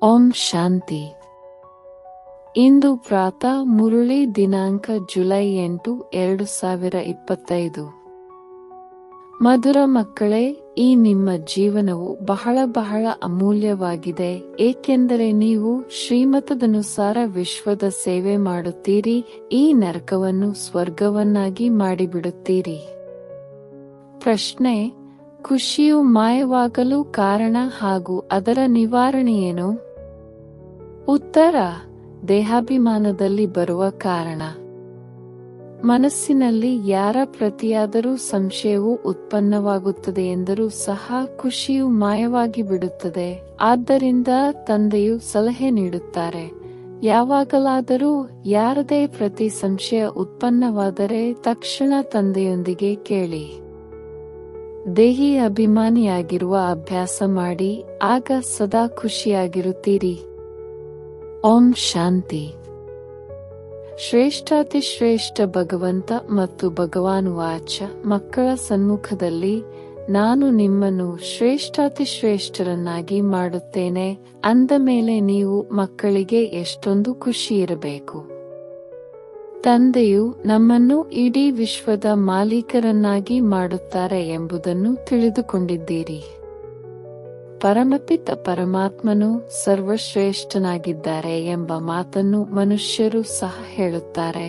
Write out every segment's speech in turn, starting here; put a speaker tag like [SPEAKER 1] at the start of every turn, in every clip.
[SPEAKER 1] ಓಂ ಶಾಂತಿ. ಇಂದು ಪ್ರಾತಃ ಮುರಳಿ ದಿನಾಂಕ ಜುಲೈ 8, 2025. ಮಧುರ ಮಕ್ಕಳೇ, ಈ ನಿಮ್ಮ ಜೀವನವು ಬಹಳ ಅಮೂಲ್ಯವಾಗಿದೆ, ಏಕೆಂದರೆ ನೀವು ಶ್ರೀಮತದನುಸಾರ ವಿಶ್ವದ ಸೇವೆ ಮಾಡುತ್ತೀರಿ. ಈ ನರಕವನ್ನು ಸ್ವರ್ಗವನ್ನಾಗಿ ಮಾಡಿಬಿಡುತ್ತೀರಿ. ಪ್ರಶ್ನೆ: ಖುಷಿಯು ಮಾಯವಾಗಲು ಕಾರಣ ಹಾಗೂ ಅದರ ನಿವಾರಣೆಯೇನು? ಉತ್ತರ: ದೇಹಾಭಿಮಾನದಲ್ಲಿ ಬರುವ ಕಾರಣ. ಮನಸ್ಸಿನಲ್ಲಿ ಯಾರ ಪ್ರತಿಯಾದರೂ ಸಂಶಯವು ಉತ್ಪನ್ನವಾಗುತ್ತದೆ ಎಂದರೂ ಸಹ ಖುಷಿಯು ಮಾಯವಾಗಿ ಬಿಡುತ್ತದೆ. ಆದ್ದರಿಂದ ತಂದೆಯು ಸಲಹೆ ನೀಡುತ್ತಾರೆ, ಯಾವಾಗಲಾದರೂ ಯಾರದೇ ಪ್ರತಿ ಸಂಶಯ ಉತ್ಪನ್ನವಾದರೆ ತಕ್ಷಣ ತಂದೆಯೊಂದಿಗೆ ಕೇಳಿ. ದೇಹಿ ಅಭಿಮಾನಿಯಾಗಿರುವ ಅಭ್ಯಾಸ ಮಾಡಿ, ಆಗ ಸದಾ ಖುಷಿಯಾಗಿರುತ್ತೀರಿ. ಓಂ ಶಾಂತಿ. ಶ್ರೇಷ್ಠಾತಿಶ್ರೇಷ್ಠ ಭಗವಂತ ಮತ್ತು ಭಗವಾನ್ ವಾಚ: ಮಕ್ಕಳ ಸನ್ಮುಖದಲ್ಲಿ ನಾನು ನಿಮ್ಮನ್ನು ಶ್ರೇಷ್ಠಾತಿಶ್ರೇಷ್ಠರನ್ನಾಗಿ ಮಾಡುತ್ತೇನೆ ಅಂದ ಮೇಲೆ ನೀವು ಮಕ್ಕಳಿಗೆ ಎಷ್ಟೊಂದು ಖುಷಿ ಇರಬೇಕು. ತಂದೆಯು ನಮ್ಮನ್ನು ಇಡೀ ವಿಶ್ವದ ಮಾಲೀಕರನ್ನಾಗಿ ಮಾಡುತ್ತಾರೆ ಎಂಬುದನ್ನು ತಿಳಿದುಕೊಂಡಿದ್ದೀರಿ. ಪರಮಪಿತ ಪರಮಾತ್ಮನು ಸರ್ವಶ್ರೇಷ್ಠನಾಗಿದ್ದಾರೆ ಎಂಬ ಮಾತನ್ನು ಮನುಷ್ಯರು ಸಹ ಹೇಳುತ್ತಾರೆ.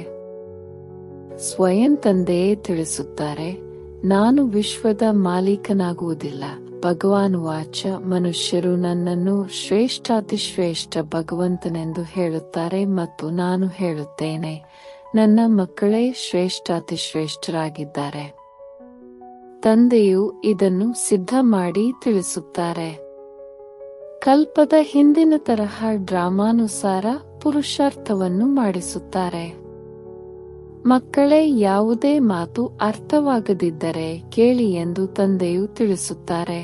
[SPEAKER 1] ಸ್ವಯಂ ತಂದೆಯೇ ತಿಳಿಸುತ್ತಾರೆ, ನಾನು ವಿಶ್ವದ ಮಾಲೀಕನಾಗುವುದಿಲ್ಲ. ಭಗವಾನ್ ವಾಚ: ಮನುಷ್ಯರು ನನ್ನನ್ನು ಶ್ರೇಷ್ಠಾತಿಶ್ರೇಷ್ಠ ಭಗವಂತನೆಂದು ಹೇಳುತ್ತಾರೆ ಮತ್ತು ನಾನು ಹೇಳುತ್ತೇನೆ, ನನ್ನ ಮಕ್ಕಳೇ ಶ್ರೇಷ್ಠಾತಿಶ್ರೇಷ್ಠರಾಗಿದ್ದಾರೆ. ತಂದೆಯು ಇದನ್ನು ಸಿದ್ಧ ಮಾಡಿ ತಿಳಿಸುತ್ತಾರೆ. ಕಲ್ಪದ ಹಿಂದಿನ ತರಹ ಡ್ರಾಮಾನುಸಾರ ಪುರುಷಾರ್ಥವನ್ನು ಮಾಡಿಸುತ್ತಾರೆ. ಮಕ್ಕಳೇ, ಯಾವುದೇ ಮಾತು ಅರ್ಥವಾಗದಿದ್ದರೆ ಕೇಳಿ ಎಂದು ತಂದೆಯು ತಿಳಿಸುತ್ತಾರೆ.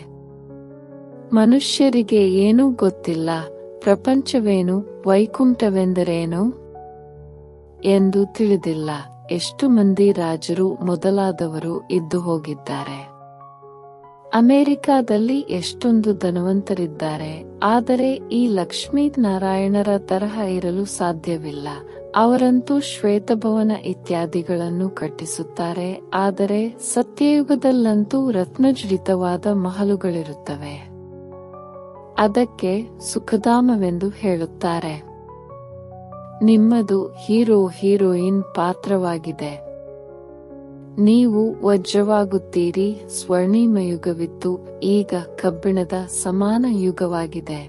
[SPEAKER 1] ಮನುಷ್ಯರಿಗೆ ಏನೂ ಗೊತ್ತಿಲ್ಲ, ಪ್ರಪಂಚವೇನು, ವೈಕುಂಠವೆಂದರೇನು ಎಂದು ತಿಳಿದಿಲ್ಲ. ಎಷ್ಟು ಮಂದಿ ರಾಜರು ಮೊದಲಾದವರು ಇದ್ದು ಹೋಗಿದ್ದಾರೆ. ಅಮೆರಿಕಾದಲ್ಲಿ ಎಷ್ಟೊಂದು ಧನವಂತರಿದ್ದಾರೆ, ಆದರೆ ಈ ಲಕ್ಷ್ಮೀ ನಾರಾಯಣರ ತರಹ ಇರಲು ಸಾಧ್ಯವಿಲ್ಲ. ಅವರಂತೂ ಶ್ವೇತಭವನ ಇತ್ಯಾದಿಗಳನ್ನು ಕಟ್ಟಿಸುತ್ತಾರೆ, ಆದರೆ ಸತ್ಯಯುಗದಲ್ಲಂತೂ ರತ್ನಜಡಿತವಾದ ಮಹಲುಗಳಿರುತ್ತವೆ. ಅದಕ್ಕೆ ಸುಖಧಾಮವೆಂದು ಹೇಳುತ್ತಾರೆ. ನಿಮ್ಮದು ಹೀರೋಯಿನ್ ಪಾತ್ರವಾಗಿದೆ. ನೀವು ವಜ್ರವಾಗುತ್ತೀರಿ. ಸ್ವರ್ಣಿಮ ಯುಗವಿತ್ತು, ಈಗ ಕಬ್ಬಿಣದ ಸಮಾನ ಯುಗವಾಗಿದೆ.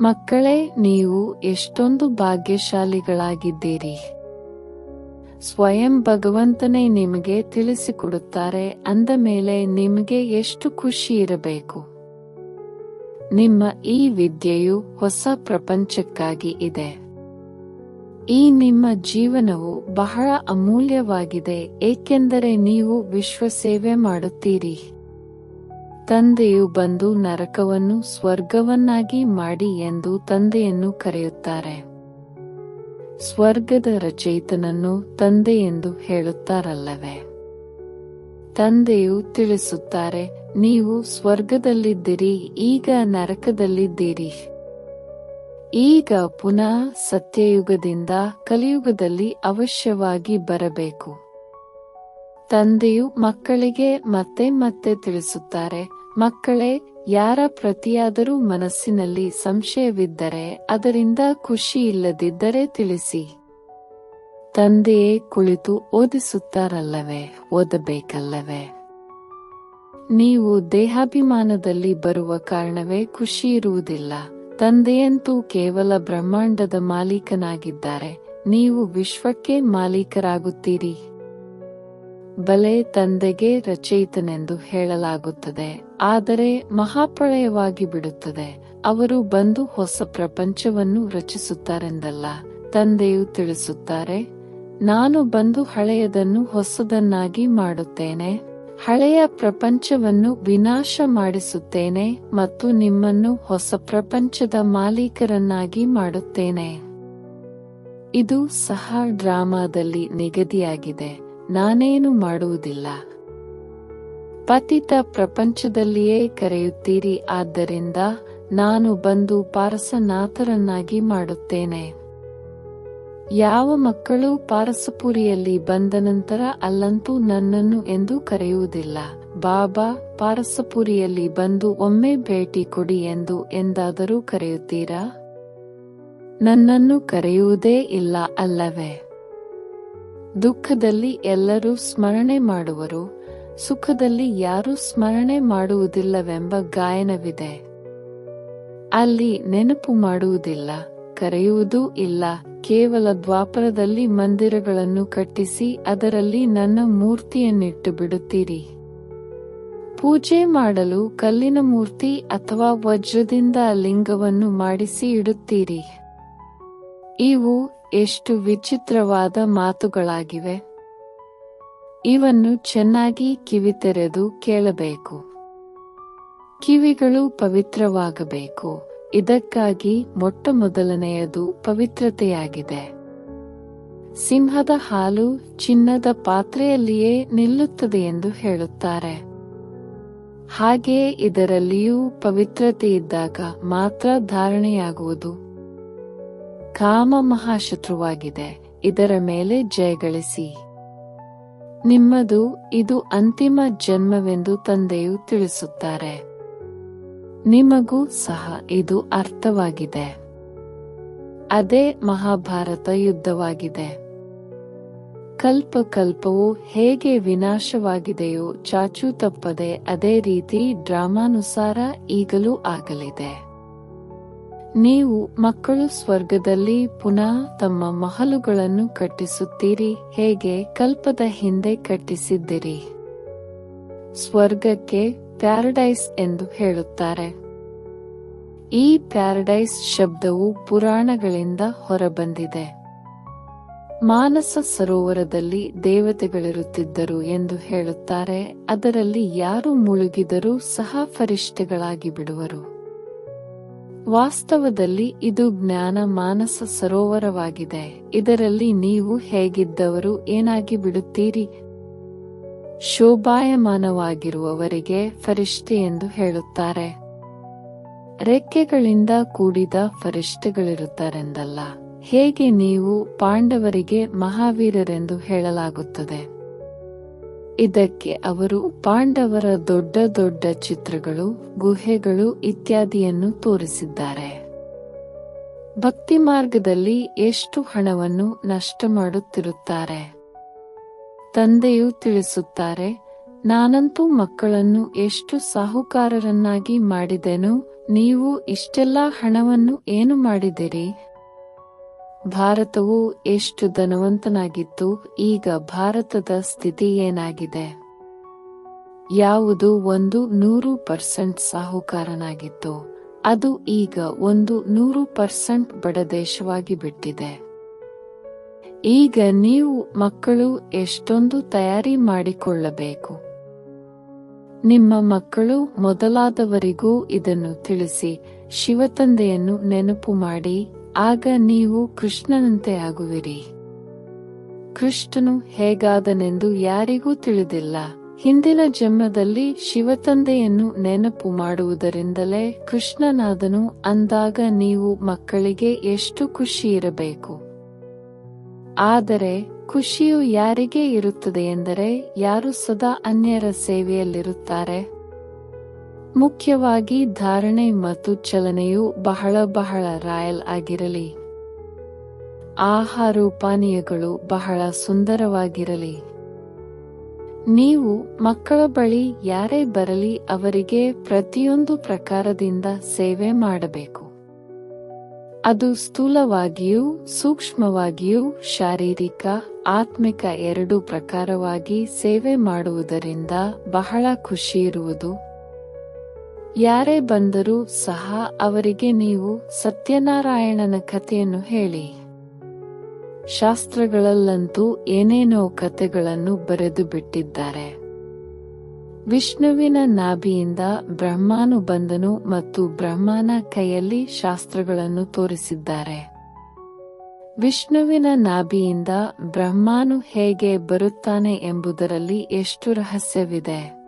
[SPEAKER 1] ಮಕ್ಕಳೇ, ನೀವು ಎಷ್ಟೊಂದು ಭಾಗ್ಯಶಾಲಿಗಳಾಗಿದ್ದೀರಿ. ಸ್ವಯಂ ಭಗವಂತನೇ ನಿಮಗೆ ತಿಳಿಸಿಕೊಡುತ್ತಾರೆ ಅಂದ ಮೇಲೆ ನಿಮಗೆ ಎಷ್ಟು ಖುಷಿ ಇರಬೇಕು. ನಿಮ್ಮ ಈ ವಿದ್ಯೆಯು ಹೊಸ ಪ್ರಪಂಚಕ್ಕಾಗಿ ಇದೆ. ಈ ನಿಮ್ಮ ಜೀವನವು ಬಹಳ ಅಮೂಲ್ಯವಾಗಿದೆ, ಏಕೆಂದರೆ ನೀವು ವಿಶ್ವ ಸೇವೆ ಮಾಡುತ್ತೀರಿ. ತಂದೆಯು ಬಂದು ನರಕವನ್ನು ಸ್ವರ್ಗವನ್ನಾಗಿ ಮಾಡಿ ಎಂದು ತಂದೆಯನ್ನು ಕರೆಯುತ್ತಾರೆ. ಸ್ವರ್ಗದ ರಚಯಿತನನ್ನು ತಂದೆ ಎಂದು ಹೇಳುತ್ತಾರಲ್ಲವೇ? ತಂದೆಯು ತಿಳಿಸುತ್ತಾರೆ, ನೀವು ಸ್ವರ್ಗದಲ್ಲಿದ್ದಿರಿ, ಈಗ ನರಕದಲ್ಲಿದ್ದೀರಿ. ಈಗ ಪುನಃ ಸತ್ಯಯುಗದಿಂದ ಕಲಿಯುಗದಲ್ಲಿ ಅವಶ್ಯವಾಗಿ ಬರಬೇಕು. ತಂದೆಯು ಮಕ್ಕಳಿಗೆ ಮತ್ತೆ ತಿಳಿಸುತ್ತಾರೆ, ಮಕ್ಕಳೇ, ಯಾರ ಪ್ರತಿಯಾದರೂ ಮನಸ್ಸಿನಲ್ಲಿ ಸಂಶಯವಿದ್ದರೆ, ಅದರಿಂದ ಖುಷಿ ಇಲ್ಲದಿದ್ದರೆ ತಿಳಿಸಿ. ತಂದೆಯೇ ಕುಳಿತು ಓದಿಸುತ್ತಾರಲ್ಲವೇ, ಓದಬೇಕಲ್ಲವೇ? ನೀವು ದೇಹಾಭಿಮಾನದಲ್ಲಿ ಬರುವ ಕಾರಣವೇ ಖುಷಿ ಇರುವುದಿಲ್ಲ. ತಂದೆಯಂತೂ ಕೇವಲ ಬ್ರಹ್ಮಾಂಡದ ಮಾಲೀಕನಾಗಿದ್ದಾರೆ, ನೀವು ವಿಶ್ವಕ್ಕೆ ಮಾಲೀಕರಾಗುತ್ತೀರಿ. ಬಲೆ, ತಂದೆಗೆ ರಚಯಿತನೆಂದು ಹೇಳಲಾಗುತ್ತದೆ, ಆದರೆ ಮಹಾಪ್ರಳಯವಾಗಿ ಬಿಡುತ್ತದೆ. ಅವರು ಬಂದು ಹೊಸ ಪ್ರಪಂಚವನ್ನು ರಚಿಸುತ್ತಾರೆಂದಲ್ಲ. ತಂದೆಯು ತಿಳಿಸುತ್ತಾರೆ, ನಾನು ಬಂದು ಹಳೆಯದನ್ನು ಹೊಸದನ್ನಾಗಿ ಮಾಡುತ್ತೇನೆ. ಹಳೆಯ ಪ್ರಪಂಚವನ್ನು ವಿನಾಶ ಮಾಡಿಸುತ್ತೇನೆ ಮತ್ತು ನಿಮ್ಮನ್ನು ಹೊಸ ಪ್ರಪಂಚದ ಮಾಲೀಕರನ್ನಾಗಿ ಮಾಡುತ್ತೇನೆ. ಇದು ಸಹ ಡ್ರಾಮಾದಲ್ಲಿ ನಿಗದಿಯಾಗಿದೆ, ನಾನೇನು ಮಾಡುವುದಿಲ್ಲ. ಪತಿತ ಪ್ರಪಂಚದಲ್ಲಿಯೇ ಕರೆಯುತ್ತೀರಿ, ಆದ್ದರಿಂದ ನಾನು ಬಂದು ಪಾರಸನಾಥರನ್ನಾಗಿ ಮಾಡುತ್ತೇನೆ. ಯಾವ ಮಕ್ಕಳು ಪಾರಸಪುರಿಯಲ್ಲಿ ಬಂದ ನಂತರ ಅಲ್ಲಂತೂ ನನ್ನನ್ನು ಎಂದು ಕರೆಯುವುದಿಲ್ಲ. ಬಾಬಾ, ಪಾರಸಪುರಿಯಲ್ಲಿ ಬಂದು ಒಮ್ಮೆ ಭೇಟಿ ಕೊಡಿ ಎಂದು ಎಂದಾದರೂ ಕರೆಯುತ್ತೀರಾ? ನನ್ನನ್ನು ಕರೆಯುವುದೇ ಇಲ್ಲ ಅಲ್ಲವೇ? ದುಃಖದಲ್ಲಿ ಎಲ್ಲರೂ ಸ್ಮರಣೆ ಮಾಡುವರು, ಸುಖದಲ್ಲಿ ಯಾರೂ ಸ್ಮರಣೆ ಮಾಡುವುದಿಲ್ಲವೆಂಬ ಗಾಯನವಿದೆ. ಅಲ್ಲಿ ನೆನಪು ಮಾಡುವುದಿಲ್ಲ, ಕರೆಯುವುದೂ ಇಲ್ಲ. ಕೇವಲ ದ್ವಾಪರದಲ್ಲಿ ಮಂದಿರಗಳನ್ನು ಕಟ್ಟಿಸಿ ಅದರಲ್ಲಿ ನನ್ನ ಮೂರ್ತಿಯನ್ನಿಟ್ಟು ಬಿಡುತ್ತೀರಿ. ಪೂಜೆ ಮಾಡಲು ಕಲ್ಲಿನ ಮೂರ್ತಿ ಅಥವಾ ವಜ್ರದಿಂದ ಲಿಂಗವನ್ನು ಮಾಡಿಸಿ ಇಡುತ್ತೀರಿ. ಇವು ಎಷ್ಟು ವಿಚಿತ್ರವಾದ ಮಾತುಗಳಾಗಿವೆ. ಇವನ್ನು ಚೆನ್ನಾಗಿ ಕಿವಿತೆರೆದು ಕೇಳಬೇಕು. ಕಿವಿಗಳು ಪವಿತ್ರವಾಗಬೇಕು. ಇದಕ್ಕಾಗಿ ಮೊಟ್ಟಮೊದಲನೆಯದು ಪವಿತ್ರತೆಯಾಗಿದೆ. ಸಿಂಹದ ಹಾಲು ಚಿನ್ನದ ಪಾತ್ರೆಯಲ್ಲಿಯೇ ನಿಲ್ಲುತ್ತದೆ ಎಂದು ಹೇಳುತ್ತಾರೆ. ಹಾಗೆಯೇ ಇದರಲ್ಲಿಯೂ ಪವಿತ್ರತೆ ಇದ್ದಾಗ ಮಾತ್ರ ಧಾರಣೆಯಾಗುವುದು. ಕಾಮ ಮಹಾಶತ್ರುವಾಗಿದೆ, ಇದರ ಮೇಲೆ ಜಯಗಳಿಸಿ. ನಿಮ್ಮದು ಇದು ಅಂತಿಮ ಜನ್ಮವೆಂದು ತಂದೆಯು ತಿಳಿಸುತ್ತಾರೆ. ನಿಮಗೂ ಸಹ ಇದು ಅರ್ಥವಾಗಿದೆ. ಅದೇ ಮಹಾಭಾರತ ಯುದ್ಧವಾಗಿದೆ. ಕಲ್ಪಕಲ್ಪವು ಹೇಗೆ ವಿನಾಶವಾಗಿದೆಯೋ ಚಾಚೂ ತಪ್ಪದೆ ಅದೇ ರೀತಿ ಡ್ರಾಮಾನುಸಾರ ಈಗಲೂ ಆಗಲಿದೆ. ನೀವು ಮಕ್ಕಳು ಸ್ವರ್ಗದಲ್ಲಿ ಪುನಃ ತಮ್ಮ ಮಹಲುಗಳನ್ನು ಕಟ್ಟಿಸುತ್ತೀರಿ, ಹೇಗೆ ಕಲ್ಪದ ಹಿಂದೆ ಕಟ್ಟಿಸಿದ್ದಿರಿ. ಸ್ವರ್ಗಕ್ಕೆ ಪ್ಯಾರಡೈಸ್ ಎಂದು ಹೇಳುತ್ತಾರೆ. ಈ ಪ್ಯಾರಡೈಸ್ ಶಬ್ದವು ಪುರಾಣಗಳಿಂದ ಹೊರಬಂದಿದೆ. ಮಾನಸ ಸರೋವರದಲ್ಲಿ ದೇವತೆಗಳಿರುತ್ತಿದ್ದರು ಎಂದು ಹೇಳುತ್ತಾರೆ. ಅದರಲ್ಲಿ ಯಾರು ಮುಳುಗಿದರೂ ಸಹ ಫರಿಷ್ಠೆಗಳಾಗಿ ಬಿಡುವರು. ವಾಸ್ತವದಲ್ಲಿ ಇದು ಜ್ಞಾನ ಮಾನಸ ಸರೋವರವಾಗಿದೆ. ಇದರಲ್ಲಿ ನೀವು ಹೇಗಿದ್ದವರು ಏನಾಗಿ ಬಿಡುತ್ತೀರಿ. ಶೋಭಾಯಮಾನವಾಗಿರುವವರಿಗೆ ಫರಿಷ್ಠೆ ಎಂದು ಹೇಳುತ್ತಾರೆ. ರೆಕ್ಕೆಗಳಿಂದ ಕೂಡಿದ ಫರಿಷ್ಠೆಗಳಿರುತ್ತಾರೆಂದಲ್ಲ. ಹೇಗೆ ನೀವು ಪಾಂಡವರಿಗೆ ಮಹಾವೀರರೆಂದು ಹೇಳಲಾಗುತ್ತದೆ. ಇದಕ್ಕೆ ಅವರು ಪಾಂಡವರ ದೊಡ್ಡ ದೊಡ್ಡ ಚಿತ್ರಗಳು, ಗುಹೆಗಳು ಇತ್ಯಾದಿಯನ್ನು ತೋರಿಸಿದ್ದಾರೆ. ಭಕ್ತಿ ಮಾರ್ಗದಲ್ಲಿ ಎಷ್ಟು ಹಣವನ್ನು ನಷ್ಟ ಮಾಡುತ್ತಿರುತ್ತಾರೆ. ತಂದೆಯು ತಿಳಿಸುತ್ತಾರೆ, ನಾನಂತೂ ಮಕ್ಕಳನ್ನು ಎಷ್ಟು ಸಾಹುಕಾರರನ್ನಾಗಿ ಮಾಡಿದೆನು. ನೀವು ಇಷ್ಟೆಲ್ಲ ಹಣವನ್ನು ಏನು ಮಾಡಿದಿರಿ. ಭಾರತವು ಎಷ್ಟು ಧನವಂತನಾಗಿತ್ತು. ಈಗ ಭಾರತದ ಸ್ಥಿತಿ ಏನಾಗಿದೆ. ಯಾವುದು ಒಂದು 100% ಸಾಹುಕಾರನಾಗಿತ್ತು, ಅದು ಈಗ ಒಂದು 100% ಬಡ ದೇಶವಾಗಿ ಬಿಟ್ಟಿದೆ. ಈಗ ನೀವು ಮಕ್ಕಳು ಎಷ್ಟೊಂದು ತಯಾರಿ ಮಾಡಿಕೊಳ್ಳಬೇಕು. ನಿಮ್ಮ ಮಕ್ಕಳು ಮೊದಲಾದವರಿಗೂ ಇದನ್ನು ತಿಳಿಸಿ ಶಿವತಂದೆಯನ್ನು ನೆನಪು ಮಾಡಿ. ಆಗ ನೀವು ಕೃಷ್ಣನಂತೆ ಆಗುವಿರಿ. ಕೃಷ್ಣನು ಹೇಗಾದನೆಂದು ಯಾರಿಗೂ ತಿಳಿದಿಲ್ಲ. ಹಿಂದಿನ ಜನ್ಮದಲ್ಲಿ ಶಿವತಂದೆಯನ್ನು ನೆನಪು ಮಾಡುವುದರಿಂದಲೇ ಕೃಷ್ಣನಾದನು ಅಂದಾಗ ನೀವು ಮಕ್ಕಳಿಗೆ ಎಷ್ಟು ಖುಷಿ ಇರಬೇಕು. ಆದರೆ ಖುಷಿಯು ಯಾರಿಗೆ ಇರುತ್ತದೆ ಎಂದರೆ ಯಾರು ಸದಾ ಅನ್ಯರ ಸೇವೆಯಲ್ಲಿರುತ್ತಾರೆ. ಮುಖ್ಯವಾಗಿ ಧಾರಣೆ ಮತ್ತು ಚಲನೆಯು ಬಹಳ ರಾಯಲ್ ಆಗಿರಲಿ. ಆಹಾರ ಪಾನೀಯಗಳು ಬಹಳ ಸುಂದರವಾಗಿರಲಿ. ನೀವು ಮಕ್ಕಳ ಬಳಿ ಯಾರೇ ಬರಲಿ ಅವರಿಗೆ ಪ್ರತಿಯೊಂದು ಪ್ರಕಾರದಿಂದ ಸೇವೆ ಮಾಡಬೇಕು. ಅದು ಸ್ಥೂಲವಾಗಿಯೂ ಸೂಕ್ಷ್ಮವಾಗಿಯೂ ಶಾರೀರಿಕ ಆತ್ಮಿಕ ಎರಡೂ ಪ್ರಕಾರವಾಗಿ ಸೇವೆ ಮಾಡುವುದರಿಂದ ಬಹಳ ಖುಷಿಯಿರುವುದು. ಯಾರೇ ಬಂದರೂ ಸಹ ಅವರಿಗೆ ನೀವು ಸತ್ಯನಾರಾಯಣನ ಕಥೆಯನ್ನು ಹೇಳಿ. ಶಾಸ್ತ್ರಗಳಲ್ಲಂತೂ ಏನೇನೋ ಕಥೆಗಳನ್ನು ಬರೆದು ಬಿಟ್ಟಿದ್ದಾರೆ. ವಿಷ್ಣುವಿನ ನಾಭಿಯಿಂದ ಬ್ರಹ್ಮನು ಬಂದನು ಮತ್ತು ಬ್ರಹ್ಮನ ಕೈಯಲ್ಲಿ ಶಾಸ್ತ್ರಗಳನ್ನು ತೋರಿಸಿದ್ದಾರೆ. ವಿಷ್ಣುವಿನ ನಾಭಿಯಿಂದ ಬ್ರಹ್ಮನು ಹೇಗೆ ಬರುತ್ತಾನೆ ಎಂಬುದರಲ್ಲಿ ಎಷ್ಟು ರಹಸ್ಯವಿದೆ.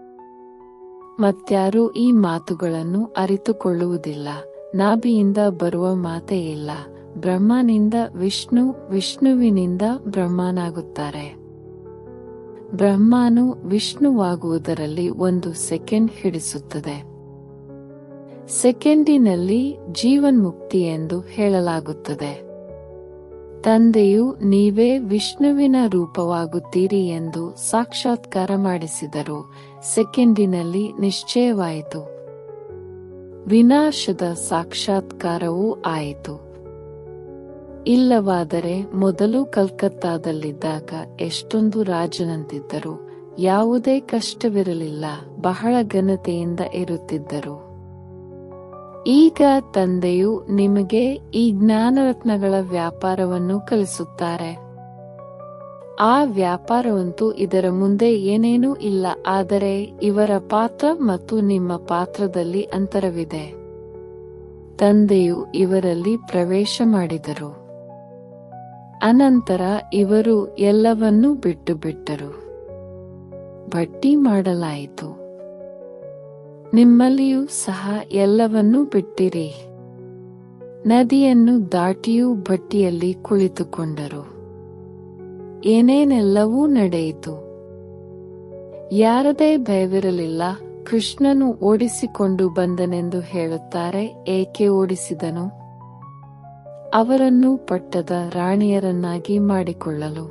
[SPEAKER 1] ಮತ್ಯಾರೂ ಈ ಮಾತುಗಳನ್ನು ಅರಿತುಕೊಳ್ಳುವುದಿಲ್ಲ. ನಾಭಿಯಿಂದ ಬರುವ ಮಾತೇ ಇಲ್ಲ. ಬ್ರಹ್ಮನಿಂದ ವಿಷ್ಣು, ವಿಷ್ಣುವಿನಿಂದ ಬ್ರಹ್ಮನಾಗುತ್ತಾರೆ. ಬ್ರಹ್ಮನು ವಿಷ್ಣುವಾಗುವುದರಲ್ಲಿ 1 ಸೆಕೆಂಡ್ ಹಿಡಿಸುತ್ತದೆ. ಸೆಕೆಂಡಿನಲ್ಲಿ ಜೀವನ್ಮುಕ್ತಿ ಎಂದು ಹೇಳಲಾಗುತ್ತದೆ. ತಂದೆಯು ನೀವೇ ವಿಷ್ಣುವಿನ ರೂಪವಾಗುತ್ತೀರಿ ಎಂದು ಸಾಕ್ಷಾತ್ಕಾರ ಮಾಡಿಸಿದರು. ಸೆಕೆಂಡಿನಲ್ಲಿ ನಿಶ್ಚಯವಾಯಿತು. ವಿನಾಶದ ಸಾಕ್ಷಾತ್ಕಾರವೂ ಆಯಿತು. ಇಲ್ಲವಾದರೆ ಮೊದಲು ಕಲ್ಕತ್ತಾದಲ್ಲಿದ್ದಾಗ ಎಷ್ಟೊಂದು ರಾಜನಂತಿದ್ದರು. ಯಾವುದೇ ಕಷ್ಟವಿರಲಿಲ್ಲ. ಬಹಳ ಘನತೆಯಿಂದ ಇರುತ್ತಿದ್ದರು. ಈಗ ತಂದೆಯು ನಿಮಗೆ ಈ ಜ್ಞಾನರತ್ನಗಳ ವ್ಯಾಪಾರವನ್ನು ಕಲಿಸುತ್ತಾರೆ. ಆ ವ್ಯಾಪಾರವಂತೂ ಇದರ ಮುಂದೆ ಏನೇನೂ ಇಲ್ಲ. ಆದರೆ ಇವರ ಪಾತ್ರ ಮತ್ತು ನಿಮ್ಮ ಪಾತ್ರದಲ್ಲಿ ಅಂತರವಿದೆ. ತಂದೆಯು ಇವರಲ್ಲಿ ಪ್ರವೇಶ ಮಾಡಿದರು. ಅನಂತರ ಇವರು ಎಲ್ಲವನ್ನೂ ಬಿಟ್ಟರು. ಭಟ್ಟಿ ಮಾಡಲಾಯಿತು. ನಿಮ್ಮಲ್ಲಿಯೂ ಸಹ ಎಲ್ಲವನ್ನೂ ಬಿಟ್ಟಿರಿ. ನದಿಯನ್ನು ದಾಟಿಯೂ ಭಟ್ಟಿಯಲ್ಲಿ ಕುಳಿತುಕೊಂಡರು. ಏನೇನೆಲ್ಲವೂ ನಡೆಯಿತು. ಯಾರದೇ ಭಯವಿರಲಿಲ್ಲ. ಕೃಷ್ಣನು ಓಡಿಸಿಕೊಂಡು ಬಂದನೆಂದು ಹೇಳುತ್ತಾರೆ. ಏಕೆ ಓಡಿಸಿದನು? ಅವರನ್ನು ಪಟ್ಟದ ರಾಣಿಯರನ್ನಾಗಿ ಮಾಡಿಕೊಳ್ಳಲು.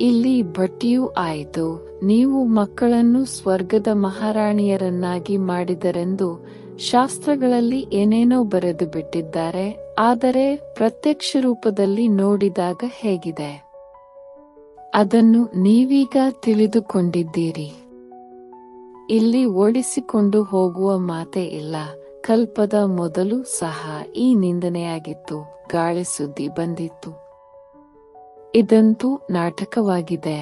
[SPEAKER 1] ಇಲ್ಲಿ ಭಟ್ಟಿಯೂ ಆಯಿತು. ನೀವು ಮಕ್ಕಳನ್ನು ಸ್ವರ್ಗದ ಮಹಾರಾಣಿಯರನ್ನಾಗಿ ಮಾಡಿದರೆಂದು ಶಾಸ್ತ್ರಗಳಲ್ಲಿ ಏನೇನೋ ಬರೆದು ಬಿಟ್ಟಿದ್ದಾರೆ. ಆದರೆ ಪ್ರತ್ಯಕ್ಷ ರೂಪದಲ್ಲಿ ನೋಡಿದಾಗ ಹೇಗಿದೆ? ಅದನ್ನು ನೀವೀಗ ತಿಳಿದುಕೊಂಡಿದ್ದೀರಿ. ಇಲ್ಲಿ ಓಡಿಸಿಕೊಂಡು ಹೋಗುವ ಮಾತೇ ಇಲ್ಲ. ಕಲ್ಪದ ಮೊದಲು ಸಹ ಈ ನಿಂದನೆಯಾಗಿತ್ತು. ಗಾಳಿ ಸುದ್ದಿ ಬಂದಿತ್ತು. ಇದಂತೂ ನಾಟಕವಾಗಿದೆ.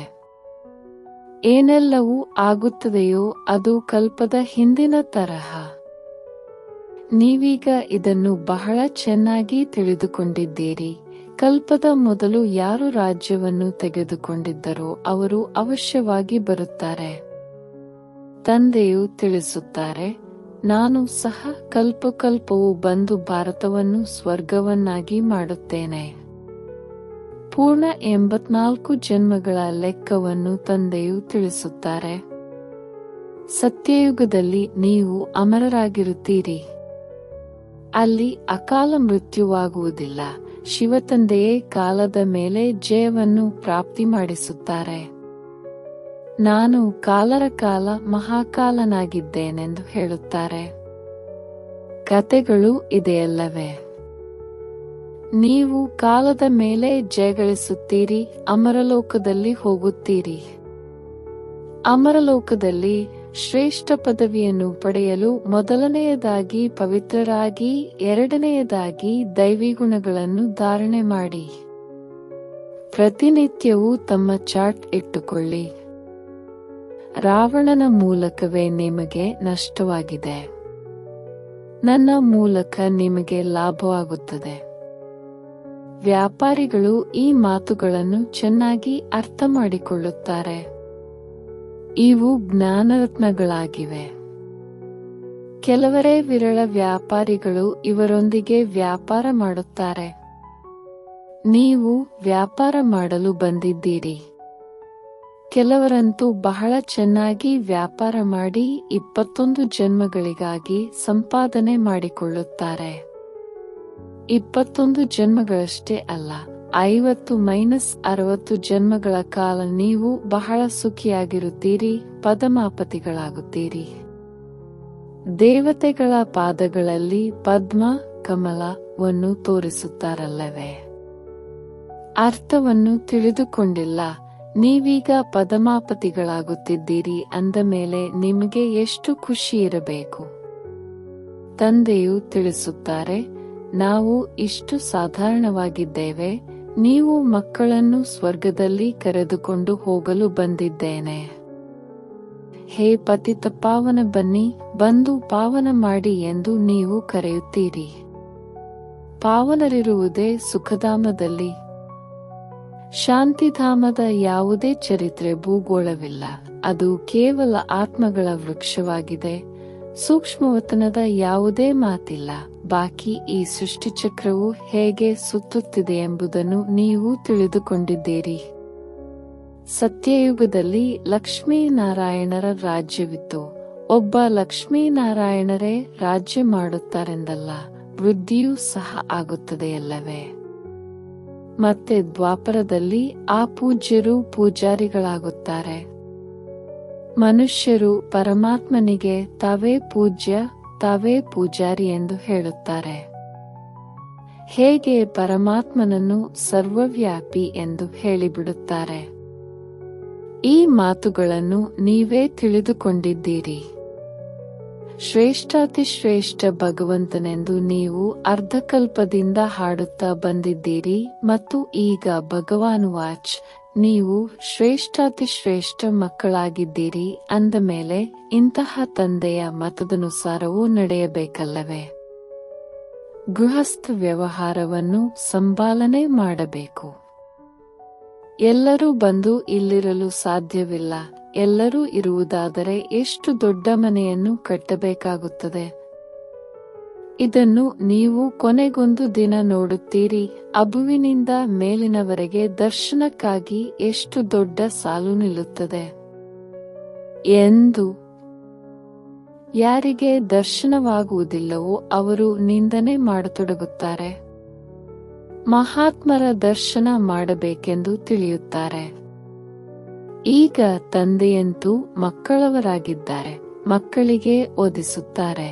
[SPEAKER 1] ಏನೆಲ್ಲವೂ ಆಗುತ್ತದೆಯೋ ಅದು ಕಲ್ಪದ ಹಿಂದಿನ ತರಹ. ನೀವೀಗ ಇದನ್ನು ಬಹಳ ಚೆನ್ನಾಗಿ ತಿಳಿದುಕೊಂಡಿದ್ದೀರಿ. ಕಲ್ಪದ ಮೊದಲು ಯಾರು ರಾಜ್ಯವನ್ನು ತೆಗೆದುಕೊಂಡಿದ್ದರೋ ಅವರು ಅವಶ್ಯವಾಗಿ ಬರುತ್ತಾರೆ. ತಂದೆಯು ತಿಳಿಸುತ್ತಾರೆ, ನಾನು ಸಹ ಕಲ್ಪಕಲ್ಪವು ಬಂದು ಭಾರತವನ್ನು ಸ್ವರ್ಗವನ್ನಾಗಿ ಮಾಡುತ್ತೇನೆ. ಪೂರ್ಣ 84 ಜನ್ಮಗಳ ಲೆಕ್ಕವನ್ನು ತಂದೆಯು ತಿಳಿಸುತ್ತಾರೆ. ಸತ್ಯಯುಗದಲ್ಲಿ ನೀವು ಅಮರರಾಗಿರುತ್ತೀರಿ. ಅಲ್ಲಿ ಅಕಾಲ ಮೃತ್ಯುವಾಗುವುದಿಲ್ಲ. ಶಿವತಂದೆಯೇ ಕಾಲದ ಮೇಲೆ ಜಯವನ್ನು ಪ್ರಾಪ್ತಿ ಮಾಡಿಸುತ್ತಾರೆ. ನಾನು ಕಾಲರ ಕಾಲ ಮಹಾಕಾಲನಾಗಿದ್ದೇನೆಂದು ಹೇಳುತ್ತಾರೆ. ಕತೆಗಳು ಇದೆಯಲ್ಲವೇ? ನೀವು ಕಾಲದ ಮೇಲೆ ಜಯಗಳಿಸುತ್ತೀರಿ. ಅಮರಲೋಕದಲ್ಲಿ ಹೋಗುತ್ತೀರಿ. ಅಮರಲೋಕದಲ್ಲಿ ಶ್ರೇಷ್ಠ ಪದವಿಯನ್ನು ಪಡೆಯಲು ಮೊದಲನೆಯದಾಗಿ ಪವಿತ್ರರಾಗಿ, ಎರಡನೆಯದಾಗಿ ದೈವಿ ಗುಣಗಳನ್ನು ಧಾರಣೆ ಮಾಡಿ. ಪ್ರತಿನಿತ್ಯವೂ ತಮ್ಮ ಚಾರ್ಟ್ ಇಟ್ಟುಕೊಳ್ಳಿ. ರಾವಣನ ಮೂಲಕವೇ ನಿಮಗೆ ನಷ್ಟವಾಗಿದೆ. ನನ್ನ ಮೂಲಕ ನಿಮಗೆ ಲಾಭವಾಗುತ್ತದೆ. ವ್ಯಾಪಾರಿಗಳು ಈ ಮಾತುಗಳನ್ನು ಚೆನ್ನಾಗಿ ಅರ್ಥ ಮಾಡಿಕೊಳ್ಳುತ್ತಾರೆ. ಇವು ಜ್ಞಾನರತ್ನಗಳಾಗಿವೆ. ಕೆಲವರೇ ವಿರಳ ವ್ಯಾಪಾರಿಗಳು ಇವರೊಂದಿಗೆ ವ್ಯಾಪಾರ ಮಾಡುತ್ತಾರೆ. ನೀವು ವ್ಯಾಪಾರ ಮಾಡಲು ಬಂದಿದ್ದೀರಿ. ಕೆಲವರಂತೂ ಬಹಳ ಚೆನ್ನಾಗಿ ವ್ಯಾಪಾರ ಮಾಡಿ 21 ಜನ್ಮಗಳಿಗಾಗಿ ಸಂಪಾದನೆ ಮಾಡಿಕೊಳ್ಳುತ್ತಾರೆ. 21 ಜನ್ಮಗಳಷ್ಟೇ ಅಲ್ಲ, 50-60 ಜನ್ಮಗಳ ಕಾಲ ನೀವು ಬಹಳ ಸುಖಿಯಾಗಿರುತ್ತೀರಿ, ಪದ್ಮಾಪತಿಗಳಾಗುತ್ತೀರಿ. ದೇವತೆಗಳ ಪಾದಗಳಲ್ಲಿ ಪದ್ಮ ಕಮಲವನ್ನು ತೋರಿಸುತ್ತಾರಲ್ಲವೇ? ಅರ್ಥವನ್ನು ತಿಳಿದುಕೊಂಡಿಲ್ಲ. ನೀವೀಗ ಪದ್ಮಾಪತಿಗಳಾಗುತ್ತಿದ್ದೀರಿ ಅಂದ ಮೇಲೆ ನಿಮಗೆ ಎಷ್ಟು ಖುಷಿ ಇರಬೇಕು. ತಂದೆಯು ತಿಳಿಸುತ್ತಾರೆ, ನಾವು ಇಷ್ಟು ಸಾಧಾರಣವಾಗಿದ್ದೇವೆ. ನೀವು ಮಕ್ಕಳನ್ನು ಸ್ವರ್ಗದಲ್ಲಿ ಕರೆದುಕೊಂಡು ಹೋಗಲು ಬಂದಿದ್ದೇನೆ. ಹೇ ಪತಿತ ಪಾವನ, ಬನ್ನಿ, ಬಂದು ಪಾವನ ಮಾಡಿ ಎಂದು ನೀವು ಕರೆಯುತ್ತೀರಿ. ಪಾವನರಿರುವುದೇ ಸುಖಧಾಮದಲ್ಲಿ. ಶಾಂತಿಧಾಮದ ಯಾವುದೇ ಚರಿತ್ರೆ ಭೂಗೋಳವಿಲ್ಲ. ಅದು ಕೇವಲ ಆತ್ಮಗಳ ವೃಕ್ಷವಾಗಿದೆ. ಸೂಕ್ಷ್ಮವತನದ ಯಾವುದೇ ಮಾತಿಲ್ಲ. ಬಾಕಿ ಈ ಸೃಷ್ಟಿಚಕ್ರವು ಹೇಗೆ ಸುತ್ತುತ್ತಿದೆ ಎಂಬುದನ್ನು ನೀವು ತಿಳಿದುಕೊಂಡಿದ್ದೀರಿ. ಸತ್ಯಯುಗದಲ್ಲಿ ಲಕ್ಷ್ಮೀನಾರಾಯಣರ ರಾಜ್ಯವಿತ್ತು. ಒಬ್ಬ ಲಕ್ಷ್ಮೀನಾರಾಯಣರೇ ರಾಜ್ಯ ಮಾಡುತ್ತಾರೆಂದಲ್ಲ, ವೃದ್ಧಿಯೂ ಸಹ ಆಗುತ್ತದೆಯಲ್ಲವೇ? ಮತ್ತೆ ದ್ವಾಪರದಲ್ಲಿ ಆ ಪೂಜ್ಯರು ಪೂಜಾರಿಗಳಾಗುತ್ತಾರೆ. ಮನುಷ್ಯರು ಪರಮಾತ್ಮನಿಗೆ ತಾವೇ ಪೂಜ್ಯ, ತಾವೇ ಪೂಜಾರಿ ಎಂದು ಹೇಳುತ್ತಾರೆ. ಹೇಗೆ ಪರಮಾತ್ಮನನ್ನು ಸರ್ವವ್ಯಾಪಿ ಎಂದು ಹೇಳಿಬಿಡುತ್ತಾರೆ. ಈ ಮಾತುಗಳನ್ನು ನೀವೇ ತಿಳಿದುಕೊಂಡಿದ್ದೀರಿ. ಶ್ರೇಷ್ಠಾತಿಶ್ರೇಷ್ಠ ಭಗವಂತನೆಂದು ನೀವು ಅರ್ಧಕಲ್ಪದಿಂದ ಹಾಡುತ್ತಾ ಬಂದಿದ್ದೀರಿ ಮತ್ತು ಈಗ ಭಗವಾನುವಾಚ್, ನೀವು ಶ್ರೇಷ್ಠಾತಿಶ್ರೇಷ್ಠ ಮಕ್ಕಳಾಗಿದ್ದೀರಿ ಅಂದಮೇಲೆ ಇಂತಹ ತಂದೆಯ ಮತದನುಸಾರವೂ ನಡೆಯಬೇಕಲ್ಲವೇ? ಗೃಹಸ್ಥ ವ್ಯವಹಾರವನ್ನು ಸಂಪಾಲನೆ ಮಾಡಬೇಕು. ಎಲ್ಲರೂ ಬಂದು ಇಲ್ಲಿರಲು ಸಾಧ್ಯವಿಲ್ಲ. ಎಲ್ಲರೂ ಇರುವುದಾದರೆ ಎಷ್ಟು ದೊಡ್ಡ ಮನೆಯನ್ನು ಕಟ್ಟಬೇಕಾಗುತ್ತದೆ. ಇದನ್ನು ನೀವು ಕೊನೆಗೊಂದು ದಿನ ನೋಡುತ್ತೀರಿ. ಅಬುವಿನಿಂದ ಮೇಲಿನವರೆಗೆ ದರ್ಶನಕ್ಕಾಗಿ ಎಷ್ಟು ದೊಡ್ಡ ಸಾಲು ನಿಲ್ಲುತ್ತದೆ ಎಂದು. ಯಾರಿಗೆ ದರ್ಶನವಾಗುವುದಿಲ್ಲವೋ ಅವರು ನಿಂದನೆ ಮಾಡತೊಡಗುತ್ತಾರೆ. ಮಹಾತ್ಮರ ದರ್ಶನ ಮಾಡಬೇಕೆಂದು ತಿಳಿಯುತ್ತಾರೆ. ಈಗ ತಂದೆಯಂತೂ ಮಕ್ಕಳವರಾಗಿದ್ದಾರೆ, ಮಕ್ಕಳಿಗೆ ಓದಿಸುತ್ತಾರೆ.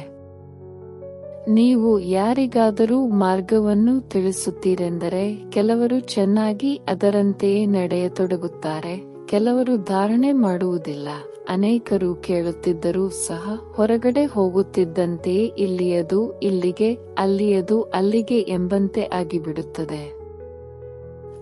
[SPEAKER 1] ನೀವು ಯಾರಿಗಾದರೂ ಮಾರ್ಗವನ್ನು ತಿಳಿಸುತ್ತೀರೆಂದರೆ ಕೆಲವರು ಚೆನ್ನಾಗಿ ಅದರಂತೆಯೇ ನಡೆಯತೊಡಗುತ್ತಾರೆ, ಕೆಲವರು ಧಾರಣೆ ಮಾಡುವುದಿಲ್ಲ. ಅನೇಕರು ಕೇಳುತ್ತಿದ್ದರೂ ಸಹ ಹೊರಗಡೆ ಹೋಗುತ್ತಿದ್ದಂತೆಯೇ ಇಲ್ಲಿಯದು ಇಲ್ಲಿಗೆ, ಅಲ್ಲಿಯದು ಅಲ್ಲಿಗೆ ಎಂಬಂತೆ ಆಗಿಬಿಡುತ್ತದೆ.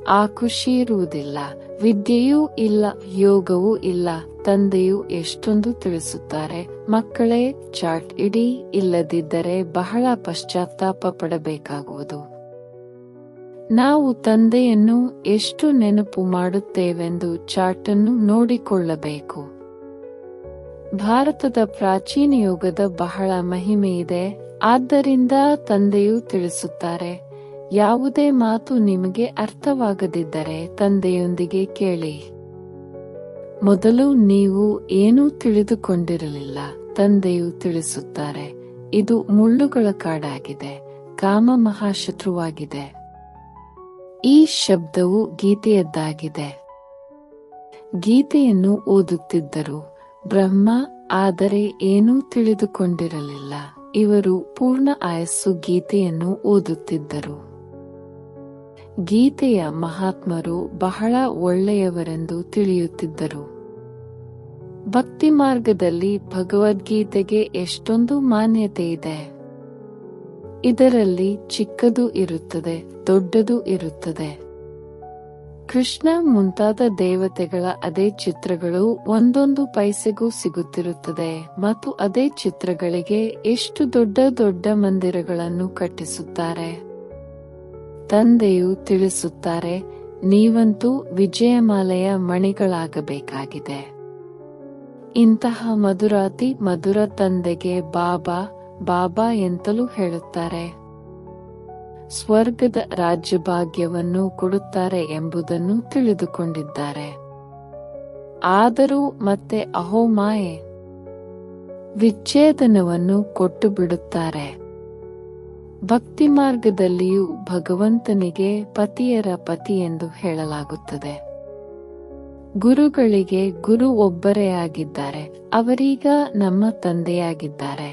[SPEAKER 1] ಆ ಖುಷಿ ಇರುವುದಿಲ್ಲ. ವಿದ್ಯೆಯೂ ಇಲ್ಲ, ಯೋಗವೂ ಇಲ್ಲ. ತಂದೆಯು ಎಷ್ಟೊಂದು ತಿಳಿಸುತ್ತಾರೆ, ಮಕ್ಕಳೇ ಚಾಟ್ ಇಡಿ, ಇಲ್ಲದಿದ್ದರೆ ಬಹಳ ಪಶ್ಚಾತ್ತಾಪ ಪಡಬೇಕಾಗುವುದು. ನಾವು ತಂದೆಯನ್ನು ಎಷ್ಟು ನೆನಪು ಮಾಡುತ್ತೇವೆಂದು ಚಾಟನ್ನು ನೋಡಿಕೊಳ್ಳಬೇಕು. ಭಾರತದ ಪ್ರಾಚೀನ ಯೋಗದ ಬಹಳ ಮಹಿಮೆಯಿದೆ. ಆದ್ದರಿಂದ ತಂದೆಯು ತಿಳಿಸುತ್ತಾರೆ, ಯಾವುದೇ ಮಾತು ನಿಮಗೆ ಅರ್ಥವಾಗದಿದ್ದರೆ ತಂದೆಯೊಂದಿಗೆ ಕೇಳಿ. ಮೊದಲು ನೀವು ಏನೂ ತಿಳಿದುಕೊಂಡಿರಲಿಲ್ಲ. ತಂದೆಯು ತಿಳಿಸುತ್ತಾರೆ, ಇದು ಮುಳ್ಳುಗಳ ಕಾಡಾಗಿದೆ, ಕಾಮ ಮಹಾಶತ್ರುವಾಗಿದೆ. ಈ ಶಬ್ದವು ಗೀತೆಯದ್ದಾಗಿದೆ. ಗೀತೆಯನ್ನು ಓದುತ್ತಿದ್ದರು ಬ್ರಹ್ಮ, ಆದರೆ ಏನೂ ತಿಳಿದುಕೊಂಡಿರಲಿಲ್ಲ. ಇವರು ಪೂರ್ಣ ಆಯಸ್ಸು ಗೀತೆಯನ್ನು ಓದುತ್ತಿದ್ದರು. ಗೀತೆಯ ಮಹಾತ್ಮರು ಬಹಳ ಒಳ್ಳೆಯವರೆಂದು ತಿಳಿಯುತ್ತಿದ್ದರು. ಭಕ್ತಿ ಮಾರ್ಗದಲ್ಲಿ ಭಗವದ್ಗೀತೆಗೆ ಎಷ್ಟೊಂದು ಮಾನ್ಯತೆ ಇದೆ. ಇದರಲ್ಲಿ ಚಿಕ್ಕದು ಇರುತ್ತದೆ, ದೊಡ್ಡದು ಇರುತ್ತದೆ. ಕೃಷ್ಣ ಮುಂತಾದ ದೇವತೆಗಳ ಅದೇ ಚಿತ್ರಗಳು ಒಂದೊಂದು ಪೈಸೆಗೂ ಸಿಗುತ್ತಿರುತ್ತದೆ ಮತ್ತು ಅದೇ ಚಿತ್ರಗಳಿಗೆ ಎಷ್ಟು ದೊಡ್ಡ ದೊಡ್ಡ ಮಂದಿರಗಳನ್ನು ಕಟ್ಟಿಸುತ್ತಾರೆ. ತಂದೆಯು ತಿಳಿಸುತ್ತಾರೆ, ನೀವಂತೂ ವಿಜಯಮಾಲೆಯ ಮಣಿಗಳಾಗಬೇಕಾಗಿದೆ. ಇಂತಹ ಮಧುರಾತಿ ಮಧುರ ತಂದೆಗೆ ಬಾಬಾ ಬಾಬಾ ಎಂತಲೂ ಹೇಳುತ್ತಾರೆ. ಸ್ವರ್ಗದ ರಾಜ್ಯಭಾಗ್ಯವನ್ನು ಕೊಡುತ್ತಾರೆ ಎಂಬುದನ್ನು ತಿಳಿದುಕೊಂಡಿದ್ದಾರೆ. ಆದರೂ ಮತ್ತೆ ಅಹೋಮಾಯೆ ವಿಚ್ಛೇದನವನ್ನು ಕೊಟ್ಟು ಬಿಡುತ್ತಾರೆ. ಭಕ್ತಿ ಮಾರ್ಗದಲ್ಲಿಯೂ ಭಗವಂತನಿಗೆ ಪತಿಯರ ಪತಿ ಎಂದು ಹೇಳಲಾಗುತ್ತದೆ. ಗುರುಗಳಿಗೆ ಗುರು ಒಬ್ಬರೇ ಆಗಿದ್ದಾರೆ, ಅವರೀಗ ನಮ್ಮ ತಂದೆಯಾಗಿದ್ದಾರೆ.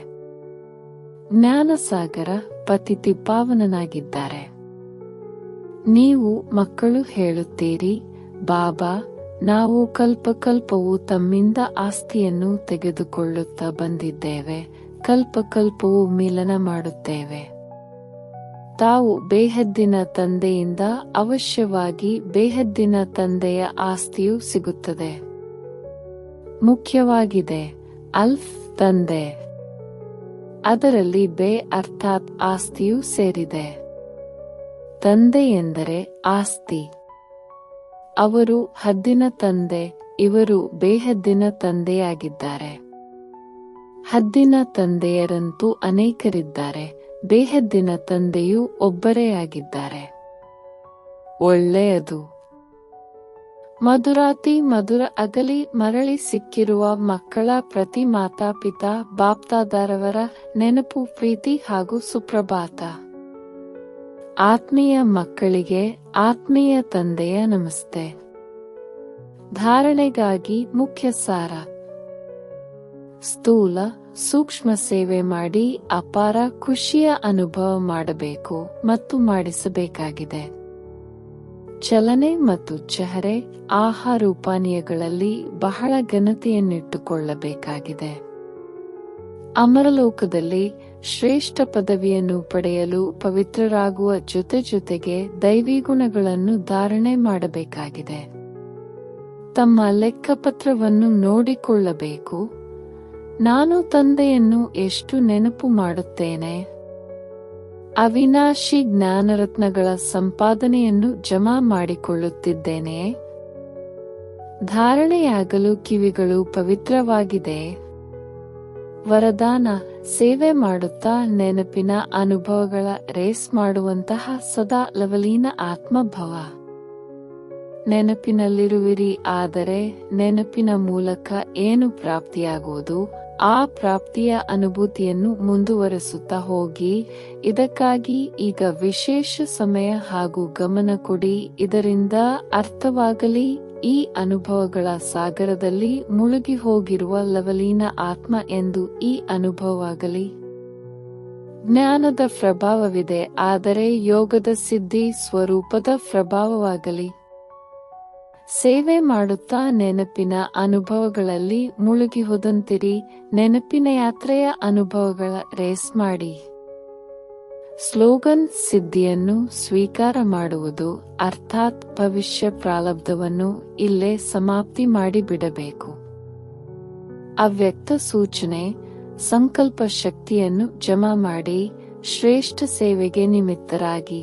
[SPEAKER 1] ಜ್ಞಾನಸಾಗರ ಪತಿತಿ ಪಾವನನಾಗಿದ್ದಾರೆ. ನೀವು ಮಕ್ಕಳು ಹೇಳುತ್ತೀರಿ, ಬಾಬಾ, ನಾವು ಕಲ್ಪಕಲ್ಪವು ತಮ್ಮಿಂದ ಆಸ್ತಿಯನ್ನು ತೆಗೆದುಕೊಳ್ಳುತ್ತಾ ಬಂದಿದ್ದೇವೆ, ಕಲ್ಪಕಲ್ಪವು ಮಿಲನ ಮಾಡುತ್ತೇವೆ. ತಾವು ಬೇಹದ್ದಿನ ತಂದೆಯಿಂದ ಅವಶ್ಯವಾಗಿ ಬೇಹದ್ದಿನ ತಂದೆಯ ಆಸ್ತಿಯು ಸಿಗುತ್ತದೆ. ಮುಖ್ಯವಾಗಿದೆ ಅಲ್ಫ್ ತಂದೆ, ಅದರಲ್ಲಿ ಬೇ ಅರ್ಥಾತ್ ಆಸ್ತಿಯೂ ಸೇರಿದೆ. ತಂದೆ ಎಂದರೆ ಆಸ್ತಿ. ಅವರು ಹದ್ದಿನ ತಂದೆ, ಇವರು ಬೇಹದ್ದಿನ ತಂದೆಯಾಗಿದ್ದಾರೆ. ಹದ್ದಿನ ತಂದೆಯರಂತೂ ಅನೇಕರಿದ್ದಾರೆ, ಬೇಹದ್ದಿನ ತಂದೆಯೂ ಒಬ್ಬರೇ ಆಗಿದ್ದಾರೆ. ಒಳ್ಳೆಯದು. ಮಧುರಾತಿ ಮಧುರ ಅಗಲಿ ಮರಳಿ ಸಿಕ್ಕಿರುವ ಮಕ್ಕಳ ಪ್ರತಿ ಮಾತಾಪಿತಾ ಬಾಪ್ದಾದಾರವರ ನೆನಪು, ಪ್ರೀತಿ ಹಾಗೂ ಸುಪ್ರಭಾತ. ಆತ್ಮೀಯ ಮಕ್ಕಳಿಗೆ ಆತ್ಮೀಯ ತಂದೆಯ ನಮಸ್ತೆ. ಧಾರಣೆಗಾಗಿ ಮುಖ್ಯ ಸಾರ: ಸ್ಥೂಲ ಸೂಕ್ಷ್ಮ ಸೇವೆ ಮಾಡಿ ಅಪಾರ ಖುಷಿಯ ಅನುಭವ ಮಾಡಬೇಕು ಮತ್ತು ಮಾಡಿಸಬೇಕಾಗಿದೆ. ಚಲನೆ ಮತ್ತು ಚೆಹರೆ, ಆಹಾರೋಪಾನೀಯಗಳಲ್ಲಿ ಬಹಳ ಘನತೆಯನ್ನಿಟ್ಟುಕೊಳ್ಳಬೇಕಾಗಿದೆ. ಅಮರಲೋಕದಲ್ಲಿ ಶ್ರೇಷ್ಠ ಪದವಿಯನ್ನು ಪಡೆಯಲು ಪವಿತ್ರರಾಗುವ ಜೊತೆಗೆ ದೈವಿ ಗುಣಗಳನ್ನು ಧಾರಣೆ ಮಾಡಬೇಕಾಗಿದೆ. ತಮ್ಮ ಲೆಕ್ಕಪತ್ರವನ್ನು ನೋಡಿಕೊಳ್ಳಬೇಕು. ನಾನು ತಂದೆಯನ್ನು ಎಷ್ಟು ನೆನಪು ಮಾಡುತ್ತೇನೆ? ಅವಿನಾಶಿ ಜ್ಞಾನರತ್ನಗಳ ಸಂಪಾದನೆಯನ್ನು ಜಮಾ ಮಾಡಿಕೊಳ್ಳುತ್ತಿದ್ದೇನೆ. ಧಾರಣೆಯಾಗಲು ಕಿವಿಗಳು ಪವಿತ್ರವಾಗಿದೆ. ವರದಾನ: ಸೇವೆ ಮಾಡುತ್ತಾ ನೆನಪಿನ ಅನುಭವಗಳ ರೇಸ್ ಮಾಡುವಂತಹ ಸದಾ ಲವಲೀನ ಆತ್ಮಭವ. ನೆನಪಿನಲ್ಲಿರುವಿರಿ, ಆದರೆ ನೆನಪಿನ ಮೂಲಕ ಏನು ಪ್ರಾಪ್ತಿಯಾಗುವುದು, ಆ ಪ್ರಾಪ್ತಿಯ ಅನುಭೂತಿಯನ್ನು ಮುಂದುವರೆಸುತ್ತಾ ಹೋಗಿ. ಇದಕ್ಕಾಗಿ ಈಗ ವಿಶೇಷ ಸಮಯ ಹಾಗೂ ಗಮನ ಕೊಡಿ. ಇದರಿಂದ ಅರ್ಥವಾಗಲಿ, ಈ ಅನುಭವಗಳ ಸಾಗರದಲ್ಲಿ ಮುಳುಗಿ ಹೋಗಿರುವ ಲವಲೀನ ಆತ್ಮ ಎಂದು ಈ ಅನುಭವವಾಗಲಿ. ಜ್ಞಾನದ ಪ್ರಭಾವವಿದೆ, ಆದರೆ ಯೋಗದ ಸಿದ್ಧಿ ಸ್ವರೂಪದ ಪ್ರಭಾವವಾಗಲಿ. ಸೇವೆ ಮಾಡುತ್ತಾ ನೆನಪಿನ ಅನುಭವಗಳಲ್ಲಿ ಮುಳುಗಿ ಹೋದಂತಿರಿ. ನೆನಪಿನ ಯಾತ್ರೆಯ ಅನುಭವಗಳ ರೇಸ್ ಮಾಡಿ. ಸ್ಲೋಗನ್: ಸಿದ್ಧಿಯನ್ನು ಸ್ವೀಕಾರ ಮಾಡುವುದು, ಅರ್ಥಾತ್ ಭವಿಷ್ಯ ಪ್ರಾರಬ್ಧವನ್ನು ಇಲ್ಲೇ ಸಮಾಪ್ತಿ ಮಾಡಿಬಿಡಬೇಕು. ಅವ್ಯಕ್ತ ಸೂಚನೆ: ಸಂಕಲ್ಪ ಶಕ್ತಿಯನ್ನು ಜಮಾ ಮಾಡಿ ಶ್ರೇಷ್ಠ ಸೇವೆಗೆ ನಿಮಿತ್ತರಾಗಿ.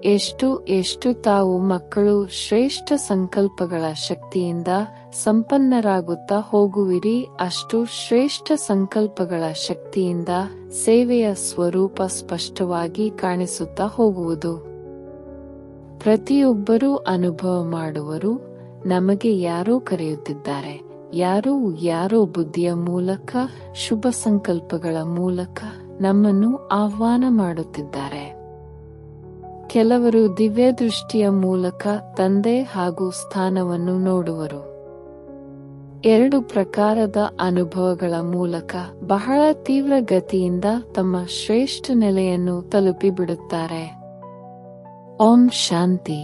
[SPEAKER 1] ಎಷ್ಟು ತಾವು ಮಕ್ಕಳು ಶ್ರೇಷ್ಠ ಸಂಕಲ್ಪಗಳ ಶಕ್ತಿಯಿಂದ ಸಂಪನ್ನರಾಗುತ್ತಾ ಹೋಗುವಿರಿ, ಅಷ್ಟು ಶ್ರೇಷ್ಠ ಸಂಕಲ್ಪಗಳ ಶಕ್ತಿಯಿಂದ ಸೇವೆಯ ಸ್ವರೂಪ ಸ್ಪಷ್ಟವಾಗಿ ಕಾಣಿಸುತ್ತಾ ಹೋಗುವುದು. ಪ್ರತಿಯೊಬ್ಬರೂ ಅನುಭವ ಮಾಡುವರು. ನಮಗೆ ಯಾರೋ ಕರೆಯುತ್ತಿದ್ದಾರೆ, ಯಾರೋ ಬುದ್ಧಿಯ ಮೂಲಕ, ಶುಭ ಸಂಕಲ್ಪಗಳ ಮೂಲಕ ನಮ್ಮನ್ನು ಆಹ್ವಾನ ಮಾಡುತ್ತಿದ್ದಾರೆ. ಕೆಲವರು ದಿವ್ಯ ದೃಷ್ಟಿಯ ಮೂಲಕ ತಂದೆ ಹಾಗೂ ಸ್ಥಾನವನ್ನು ನೋಡುವರು. 2 ಪ್ರಕಾರದ ಅನುಭವಗಳ ಮೂಲಕ ಬಹಳ ತೀವ್ರ ಗತಿಯಿಂದ ತಮ್ಮ ಶ್ರೇಷ್ಠ ನೆಲೆಯನ್ನು ತಲುಪಿಬಿಡುತ್ತಾರೆ. ಓಂ ಶಾಂತಿ.